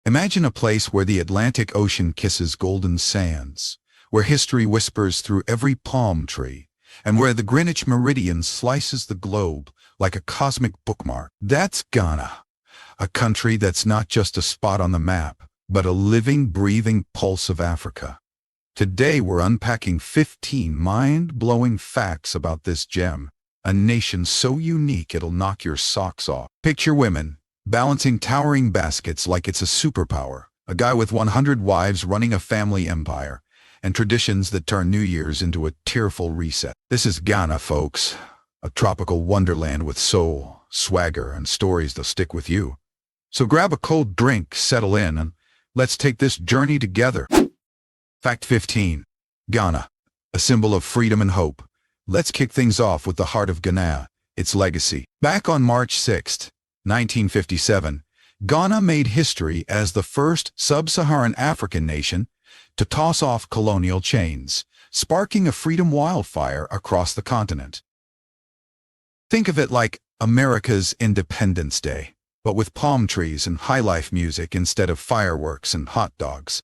Imagine a place where the Atlantic Ocean kisses golden sands, where history whispers through every palm tree, and where the Greenwich Meridian slices the globe like a cosmic bookmark. That's Ghana, a country that's not just a spot on the map, but a living, breathing pulse of Africa. Today we're unpacking 15 mind-blowing facts about this gem, a nation so unique it'll knock your socks off. Picture women balancing towering baskets like it's a superpower, a guy with 100 wives running a family empire, and traditions that turn New Year's into a tearful reset. This is Ghana, folks, a tropical wonderland with soul, swagger, and stories that'll stick with you. So grab a cold drink, settle in, and let's take this journey together. Fact 15. Ghana, a symbol of freedom and hope. Let's kick things off with the heart of Ghana, its legacy. Back on March 6, 1957, Ghana made history as the first sub-Saharan African nation to toss off colonial chains, sparking a freedom wildfire across the continent. Think of it like America's Independence Day, but with palm trees and high-life music instead of fireworks and hot dogs.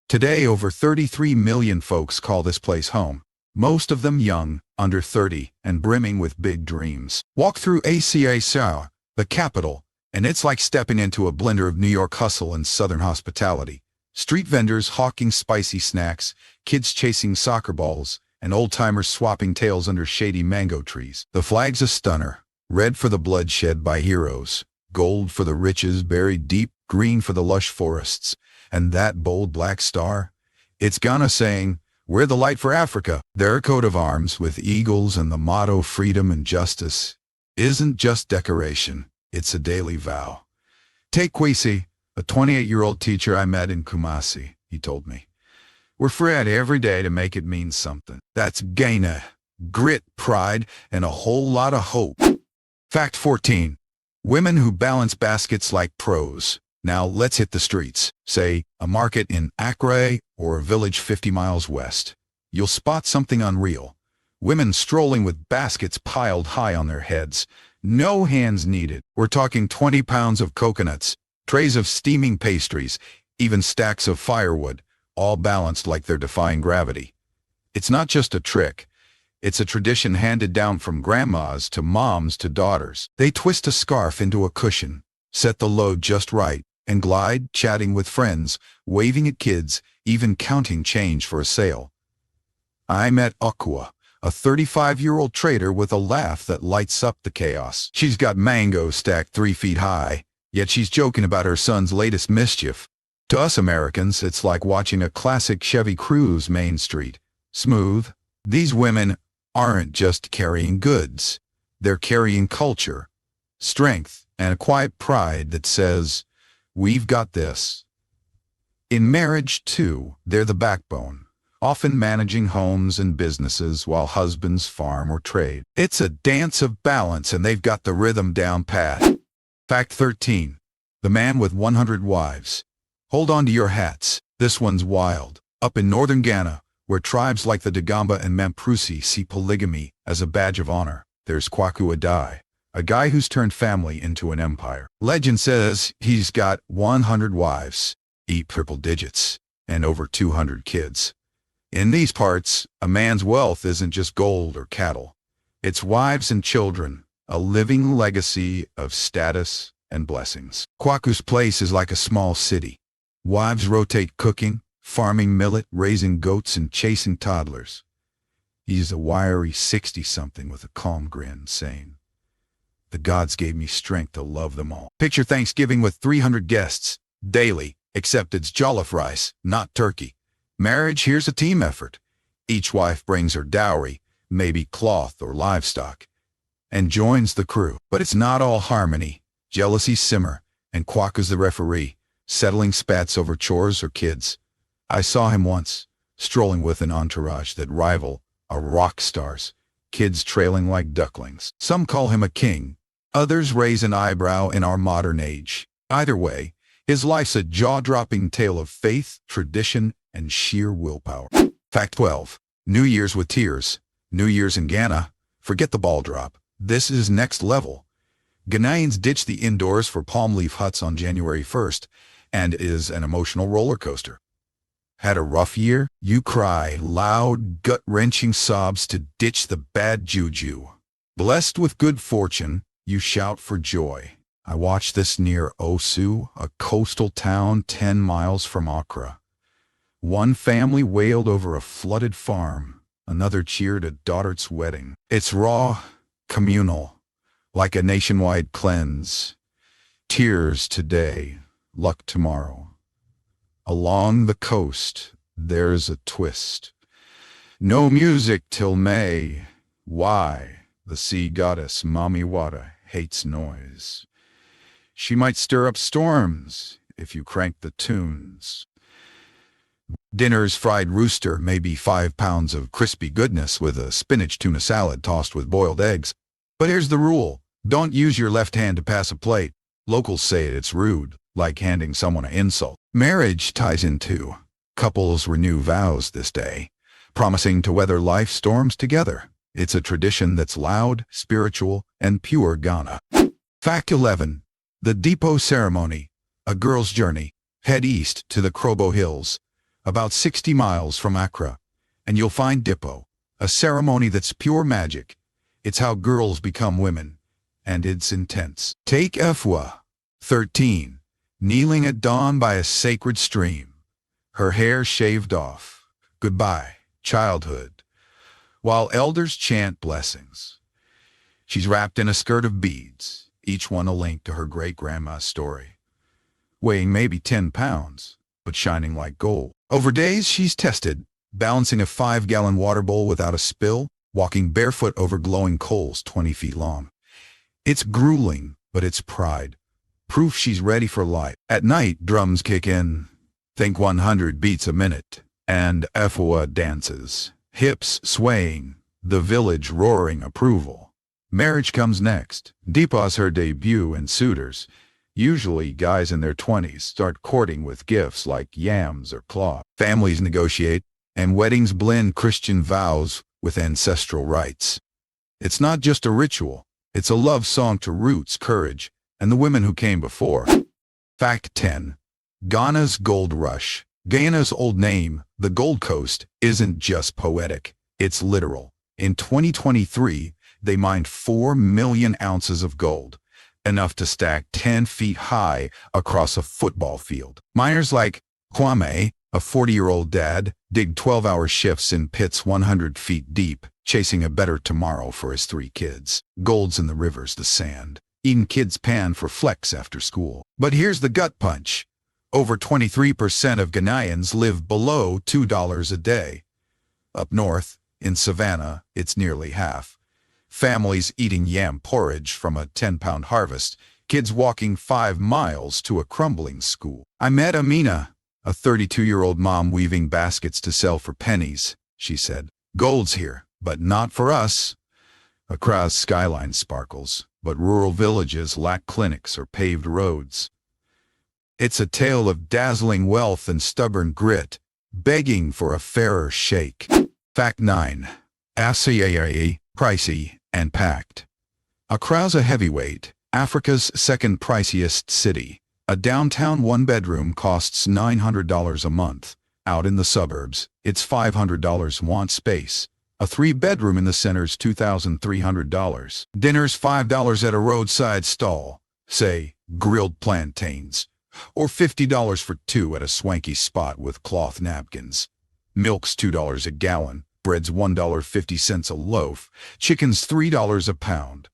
Today, over 33 million folks call this place home, most of them young, under 30, and brimming with big dreams. Walk through Accra, the capital, and it's like stepping into a blender of New York hustle and Southern hospitality. Street vendors hawking spicy snacks, kids chasing soccer balls, and old-timers swapping tails under shady mango trees. The flag's a stunner, red for the blood shed by heroes, gold for the riches buried deep, green for the lush forests, and that bold black star? It's Ghana saying, "We're the light for Africa." Their coat of arms with eagles and the motto freedom and justice isn't just decoration, it's a daily vow. Take Kwesi, a 28-year-old teacher I met in Kumasi, he told me. "We're fret every day to make it mean something." That's Ghana, grit, pride, and a whole lot of hope. Fact 14. Women who balance baskets like pros. Now let's hit the streets, say a market in Accra or a village 50 miles west. You'll spot something unreal. Women strolling with baskets piled high on their heads. No hands needed. We're talking 20 pounds of coconuts, trays of steaming pastries, even stacks of firewood, all balanced like they're defying gravity. It's not just a trick. It's a tradition handed down from grandmas to moms to daughters. They twist a scarf into a cushion, set the load just right, and glide, chatting with friends, waving at kids, even counting change for a sale. I met Okwa, a 35-year-old trader with a laugh that lights up the chaos. She's got mangoes stacked 3 feet high, yet she's joking about her son's latest mischief. To us Americans, it's like watching a classic Chevy Cruze Main Street. Smooth. These women aren't just carrying goods. They're carrying culture, strength, and a quiet pride that says, "We've got this." In marriage, too, they're the backbone, often managing homes and businesses while husbands farm or trade. It's a dance of balance, and they've got the rhythm down pat. Fact 13. The man with 100 wives. Hold on to your hats. This one's wild. Up in northern Ghana, where tribes like the Dagamba and Mamprusi see polygamy as a badge of honor, there's Kwaku Adai, a guy who's turned family into an empire. Legend says he's got 100 wives, eat triple digits, and over 200 kids. In these parts, a man's wealth isn't just gold or cattle. It's wives and children, a living legacy of status and blessings. Kwaku's place is like a small city. Wives rotate cooking, farming millet, raising goats, and chasing toddlers. He's a wiry 60-something with a calm grin, saying, "The gods gave me strength to love them all." Picture Thanksgiving with 300 guests, daily, except it's jollof rice, not turkey. Marriage, here's a team effort. Each wife brings her dowry, maybe cloth or livestock, and joins the crew. But it's not all harmony. Jealousies simmer, and Kwaku's the referee, settling spats over chores or kids. I saw him once, strolling with an entourage that rival a rock stars, kids trailing like ducklings. Some call him a king, others raise an eyebrow in our modern age. Either way, his life's a jaw-dropping tale of faith, tradition, and sheer willpower. Fact 12. New Year's with tears. New Year's in Ghana. Forget the ball drop. This is next level. Ghanaians ditch the indoors for palm leaf huts on January 1st. and is an emotional roller coaster. Had a rough year? You cry loud, gut-wrenching sobs to ditch the bad juju. Blessed with good fortune, you shout for joy. I watched this near Osu, a coastal town 10 miles from Accra. One family wailed over a flooded farm. Another cheered a daughter's wedding. It's raw, communal, like a nationwide cleanse. Tears today, luck tomorrow. Along the coast, there's a twist. No music till May. Why? The sea goddess Mami Wata hates noise. She might stir up storms if you crank the tunes. Dinner's fried rooster may be 5 pounds of crispy goodness with a spinach tuna salad tossed with boiled eggs. But here's the rule. Don't use your left hand to pass a plate. Locals say it's rude, like handing someone an insult. Marriage ties in too. Couples renew vows this day, promising to weather life's storms together. It's a tradition that's loud, spiritual, and pure Ghana. Fact 11. The Depot Ceremony, a girl's journey. Head east to the Krobo Hills, about 60 miles from Accra, and you'll find Dippo, a ceremony that's pure magic. It's how girls become women, and it's intense. Take Efwa, 13. Kneeling at dawn by a sacred stream, her hair shaved off. Goodbye, childhood, while elders chant blessings. She's wrapped in a skirt of beads, each one a link to her great-grandma's story. Weighing maybe 10 pounds, but shining like gold. Over days, she's tested, balancing a 5-gallon water bowl without a spill, walking barefoot over glowing coals 20 feet long. It's grueling, but it's pride. Proof she's ready for life. At night, drums kick in. Think 100 beats a minute. And Efwa dances. Hips swaying. The village roaring approval. Marriage comes next. Deepa's her debut, and suitors, usually guys in their 20s, start courting with gifts like yams or cloth. Families negotiate, and weddings blend Christian vows with ancestral rites. It's not just a ritual. It's a love song to roots, courage, and the women who came before. Fact 10. Ghana's Gold Rush. Guyana's old name, the Gold Coast, isn't just poetic. It's literal. In 2023, they mined 4 million ounces of gold, enough to stack 10 feet high across a football field. Miners like Kwame, a 40-year-old dad, dig 12-hour shifts in pits 100 feet deep, chasing a better tomorrow for his 3 kids. Gold's in the rivers, the sand. Even kids pan for flex after school. But here's the gut punch. Over 23% of Ghanaians live below $2 a day. Up north, in Savannah, it's nearly half. Families eating yam porridge from a 10-pound harvest, kids walking 5 miles to a crumbling school. I met Amina, a 32-year-old mom weaving baskets to sell for pennies. She said, "Gold's here, but not for us." Accra's skyline sparkles, but rural villages lack clinics or paved roads. It's a tale of dazzling wealth and stubborn grit, begging for a fairer shake. Fact 9. Asayayay, pricey, and packed. Accra's a heavyweight, Africa's second priciest city. A downtown one-bedroom costs $900 a month. Out in the suburbs, it's $500. Want space? A 3-bedroom in the center's $2,300. Dinner's $5 at a roadside stall, say, grilled plantains, or $50 for 2 at a swanky spot with cloth napkins. Milk's $2 a gallon, bread's $1.50 a loaf, chicken's $3 a pound.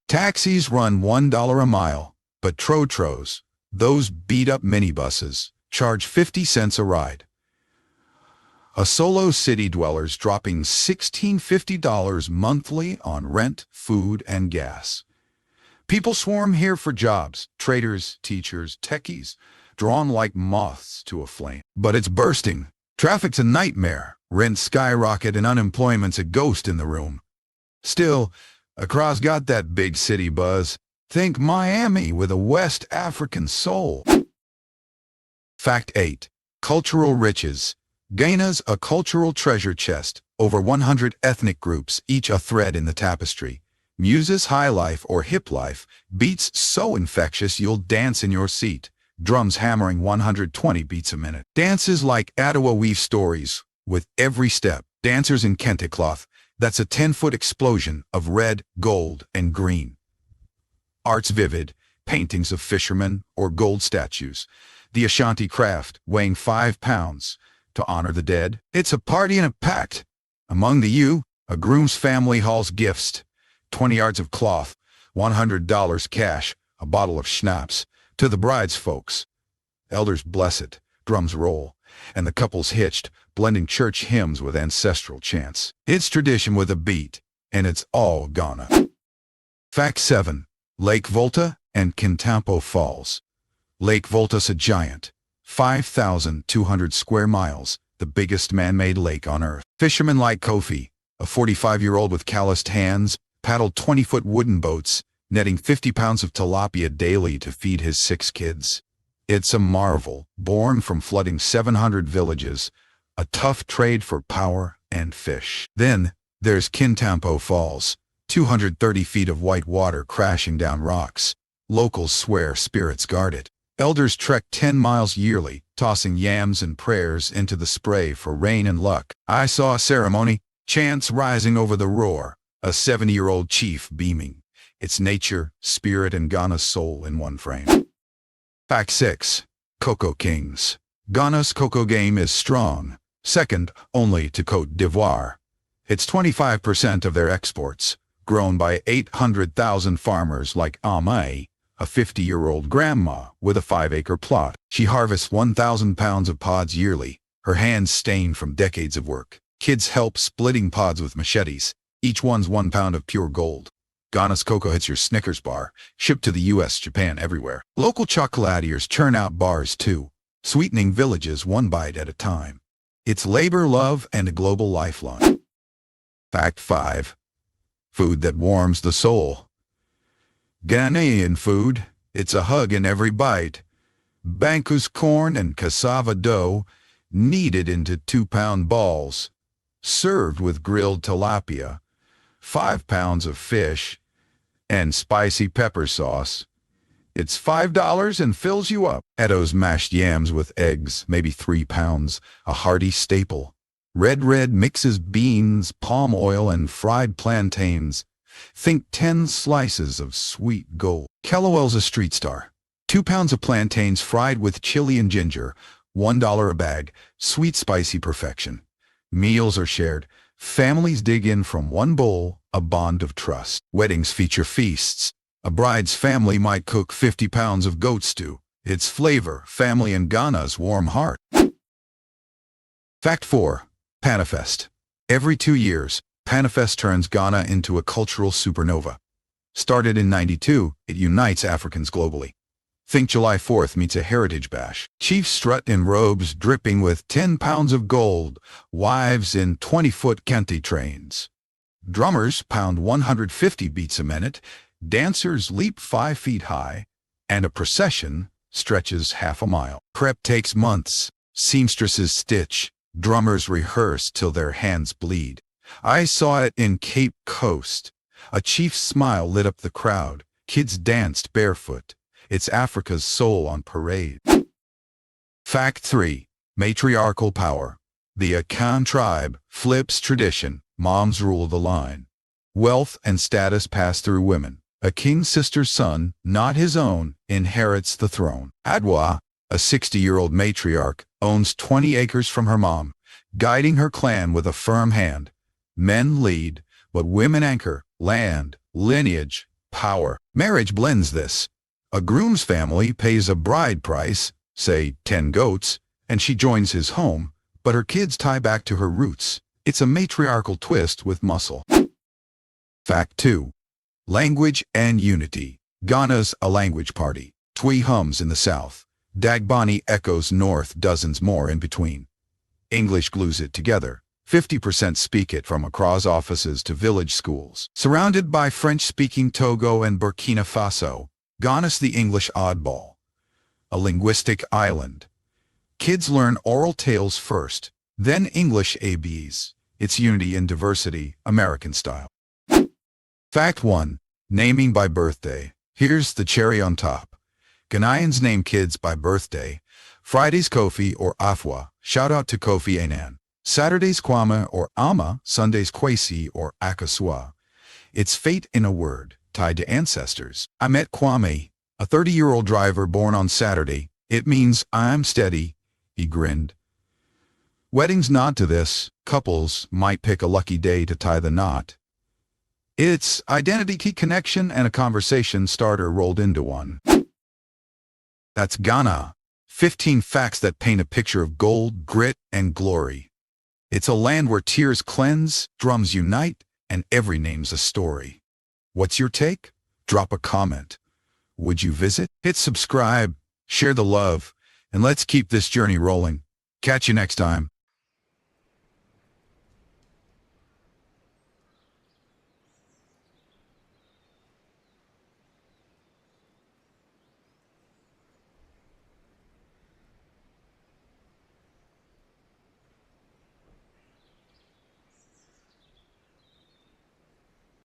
Taxis run $1 a mile, but trotros, those beat-up minibuses, charge 50 cents a ride. A solo city dweller's dropping $1,650 monthly on rent, food, and gas. People swarm here for jobs, traders, teachers, techies, drawn like moths to a flame. But it's bursting. Traffic's a nightmare. Rents skyrocket and unemployment's a ghost in the room. Still, Accra's got that big city buzz. Think Miami with a West African soul. Fact 8. Cultural riches. Ghana's a cultural treasure chest, over 100 ethnic groups, each a thread in the tapestry. Muse's high life or hip life, beats so infectious you'll dance in your seat. drums hammering 120 beats a minute. Dances like Ottawa weave stories with every step. Dancers in kente cloth, that's a 10-foot explosion of red, gold, and green. Art's vivid, paintings of fishermen or gold statues. The Ashanti craft, weighing 5 pounds, to honor the dead. It's a party and a pact. Among the you, a groom's family hauls gifts, 20 yards of cloth, $100 cash, a bottle of schnapps. To the bride's folks, elders bless it, drums roll, and the couple's hitched, blending church hymns with ancestral chants. It's tradition with a beat, and it's all Ghana. Fact 7. Lake Volta and Kintampo Falls. Lake Volta's a giant, 5,200 square miles, the biggest man-made lake on Earth. Fishermen like Kofi, a 45-year-old with calloused hands, paddled 20-foot wooden boats, netting 50 pounds of tilapia daily to feed his 6 kids. It's a marvel, born from flooding 700 villages, a tough trade for power and fish. Then, there's Kintampo Falls, 230 feet of white water crashing down rocks. Locals swear spirits guard it. Elders trek 10 miles yearly, tossing yams and prayers into the spray for rain and luck. I saw a ceremony, chants rising over the roar, a 70-year-old chief beaming. It's nature, spirit, and Ghana's soul in one frame. Fact 6. Cocoa Kings. Ghana's cocoa game is strong, second only to Côte d'Ivoire. It's 25% of their exports, grown by 800,000 farmers like Amai, a 50-year-old grandma with a 5-acre plot. She harvests 1,000 pounds of pods yearly, her hands stained from decades of work. Kids help splitting pods with machetes. Each one's 1 pound of pure gold. Ghana's cocoa hits your Snickers bar, shipped to the US, Japan, everywhere. Local chocolatiers churn out bars too, sweetening villages one bite at a time. It's labor, love, and a global lifeline. Fact 5. Food that warms the soul. Ghanaian food, it's a hug in every bite. Bankus corn and cassava dough, kneaded into 2-pound balls, served with grilled tilapia, 5 pounds of fish, and spicy pepper sauce. It's $5 and fills you up. Edo's mashed yams with eggs, maybe 3 pounds, a hearty staple. Red mixes beans, palm oil, and fried plantains. Think 10 slices of sweet gold. Kelowell's a street star. 2 pounds of plantains fried with chili and ginger, $1 a bag, sweet spicy perfection. Meals are shared. Families dig in from one bowl, a bond of trust. Weddings feature feasts. A bride's family might cook 50 pounds of goat stew. It's flavor, family, and Ghana's warm heart. Fact 4. Panafest. Every 2 years, Panafest turns Ghana into a cultural supernova. Started in '92, it unites Africans globally. Think July 4th meets a heritage bash. Chiefs strut in robes dripping with 10 pounds of gold, wives in 20-foot kente trains. Drummers pound 150 beats a minute, dancers leap 5 feet high, and a procession stretches half a mile. Prep takes months. Seamstresses stitch. Drummers rehearse till their hands bleed. I saw it in Cape Coast. A chief's smile lit up the crowd. Kids danced barefoot. It's Africa's soul on parade. Fact 3. Matriarchal power. The Akan tribe flips tradition. Moms rule the line. Wealth and status pass through women. A king's sister's son, not his own, inherits the throne. Adwa, a 60-year-old matriarch, owns 20 acres from her mom, guiding her clan with a firm hand. Men lead, but women anchor land, lineage, power. Marriage blends this. A groom's family pays a bride price, say 10 goats, and she joins his home, but her kids tie back to her roots. It's a matriarchal twist with muscle. Fact 2. Language and unity. Ghana's a language party. Twi hums in the south. Dagbani echoes north, dozens more in between. English glues it together. 50% speak it from across offices to village schools. Surrounded by French-speaking Togo and Burkina Faso, Ghana's the English oddball. A linguistic island. Kids learn oral tales first, then English ABs. It's unity in diversity, American style. Fact 1. Naming by birthday. Here's the cherry on top. Ghanaians name kids by birthday. Fridays Kofi or Afua. Shout out to Kofi Annan. Saturdays Kwame or Ama. Sundays Kwesi or Akasua. It's fate in a word, tied to ancestors. I met Kwame, a 30-year-old driver born on Saturday. It means I'm steady, he grinned. Weddings nod to this. Couples might pick a lucky day to tie the knot. It's identity key connection and a conversation starter rolled into one. That's Ghana. 15 facts that paint a picture of gold, grit, and glory. It's a land where tears cleanse, drums unite, and every name's a story. What's your take? Drop a comment. Would you visit? Hit subscribe, share the love, and let's keep this journey rolling. Catch you next time.